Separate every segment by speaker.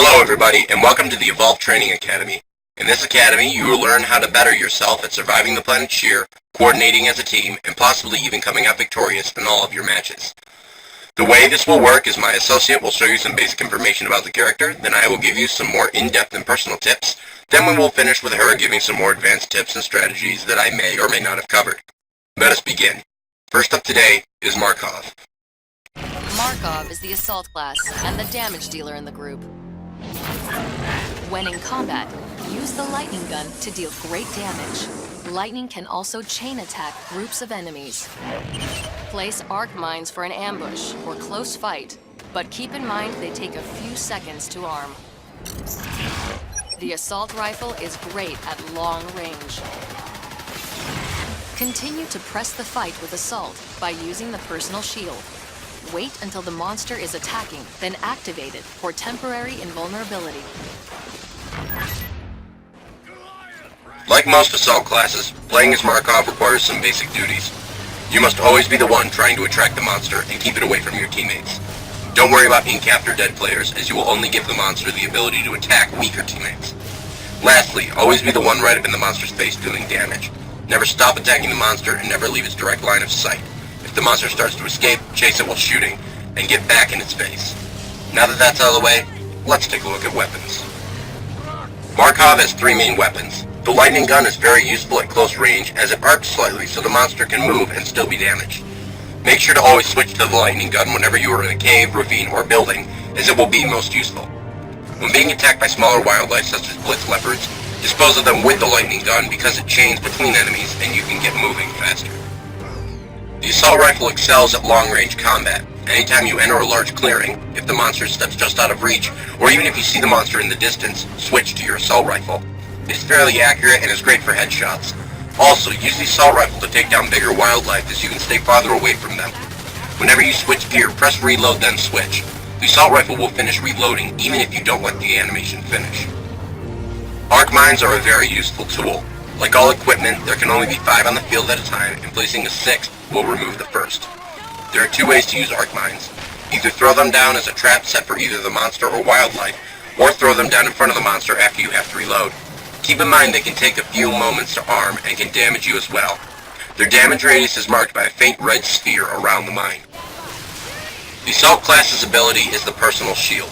Speaker 1: Hello everybody, and welcome to the Evolve Training Academy. In this academy, you will learn how to better yourself at surviving the planet Shear, coordinating as a team, and possibly even coming out victorious in all of your matches. The way this will work is my associate will show you some basic information about the character, then I will give you some more in-depth and personal tips, then we will finish with her giving some more advanced tips and strategies that I may or may not have covered. Let us begin. First up today is Markov.
Speaker 2: Markov is the assault class and the damage dealer in the group. When in combat, use the lightning gun to deal great damage. Lightning can also chain attack groups of enemies. Place arc mines for an ambush or close fight, but keep in mind they take a few seconds to arm. The assault rifle is great at long range. Continue to press the fight with assault by using the personal shield. Wait until the monster is attacking, then activate it for temporary invulnerability.
Speaker 1: Like most assault classes, playing as Markov requires some basic duties. You must always be the one trying to attract the monster and keep it away from your teammates. Don't worry about being capped or dead players, as you will only give the monster the ability to attack weaker teammates. Lastly, always be the one right up in the monster's face dealing damage. Never stop attacking the monster and never leave its direct line of sight. If the monster starts to escape, chase it while shooting, and get back in its face. Now that that's out of the way, let's take a look at weapons. Markov has three main weapons. The lightning gun is very useful at close range as it arcs slightly so the monster can move and still be damaged. Make sure to always switch to the lightning gun whenever you are in a cave, ravine, or building, as it will be most useful. When being attacked by smaller wildlife such as blitz leopards, dispose of them with the lightning gun because it chains between enemies and you can get moving faster. The assault rifle excels at long-range combat. Anytime you enter a large clearing, if the monster steps just out of reach, or even if you see the monster in the distance, switch to your assault rifle. It's fairly accurate and is great for headshots. Also, use the assault rifle to take down bigger wildlife as you can stay farther away from them. Whenever you switch gear, press reload then switch. The assault rifle will finish reloading even if you don't let the animation finish. Arc mines are a very useful tool. Like all equipment, there can only be 5 on the field at a time, and placing a 6th will remove the first. There are 2 ways to use arc mines. Either throw them down as a trap set for either the monster or wildlife, or throw them down in front of the monster after you have to reload. Keep in mind they can take a few moments to arm and can damage you as well. Their damage radius is marked by a faint red sphere around the mine. The assault class's ability is the personal shield.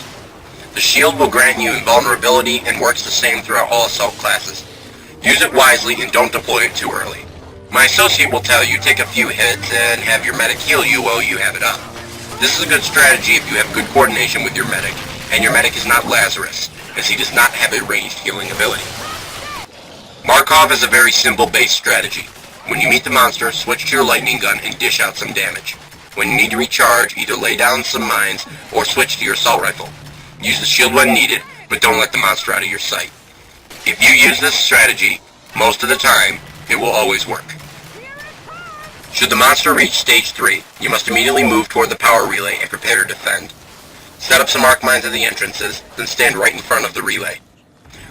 Speaker 1: The shield will grant you invulnerability and works the same throughout all assault classes. Use it wisely and don't deploy it too early. My associate will tell you take a few hits and have your medic heal you while you have it up. This is a good strategy if you have good coordination with your medic, and your medic is not Lazarus, as he does not have a ranged healing ability. Markov is a very simple base strategy. When you meet the monster, switch to your lightning gun and dish out some damage. When you need to recharge, either lay down some mines or switch to your assault rifle. Use the shield when needed, but don't let the monster out of your sight. If you use this strategy, most of the time, it will always work. Should the monster reach stage 3, you must immediately move toward the power relay and prepare to defend. Set up some arc mines at the entrances, then stand right in front of the relay.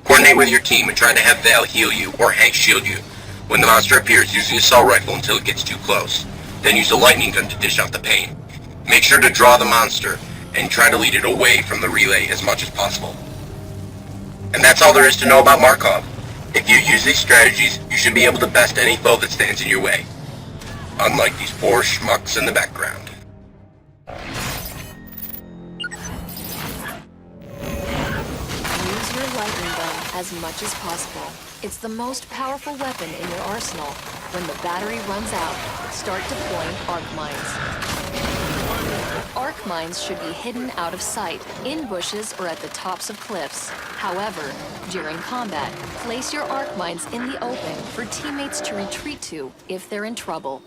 Speaker 1: Coordinate with your team and try to have Val heal you or Hank shield you. When the monster appears, use the assault rifle until it gets too close. Then use the lightning gun to dish out the pain. Make sure to draw the monster and try to lead it away from the relay as much as possible. And that's all there is to know about Markov. If you use these strategies, you should be able to best any foe that stands in your way. Unlike these poor schmucks in the background.
Speaker 2: Use your lightning gun as much as possible. It's the most powerful weapon in your arsenal. When the battery runs out, start deploying arc mines. Arc mines should be hidden out of sight, in bushes or at the tops of cliffs. However, during combat, place your arc mines in the open for teammates to retreat to if they're in trouble.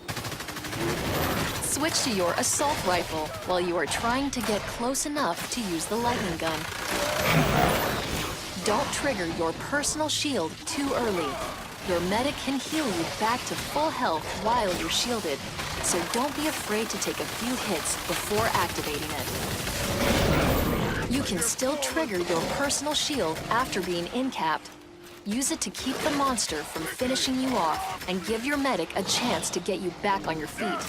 Speaker 2: Switch to your assault rifle while you are trying to get close enough to use the lightning gun. Don't trigger your personal shield too early. Your medic can heal you back to full health while you're shielded, so don't be afraid to take a few hits before activating it. You can still trigger your personal shield after being in-capped. Use it to keep the monster from finishing you off and give your medic a chance to get you back on your feet.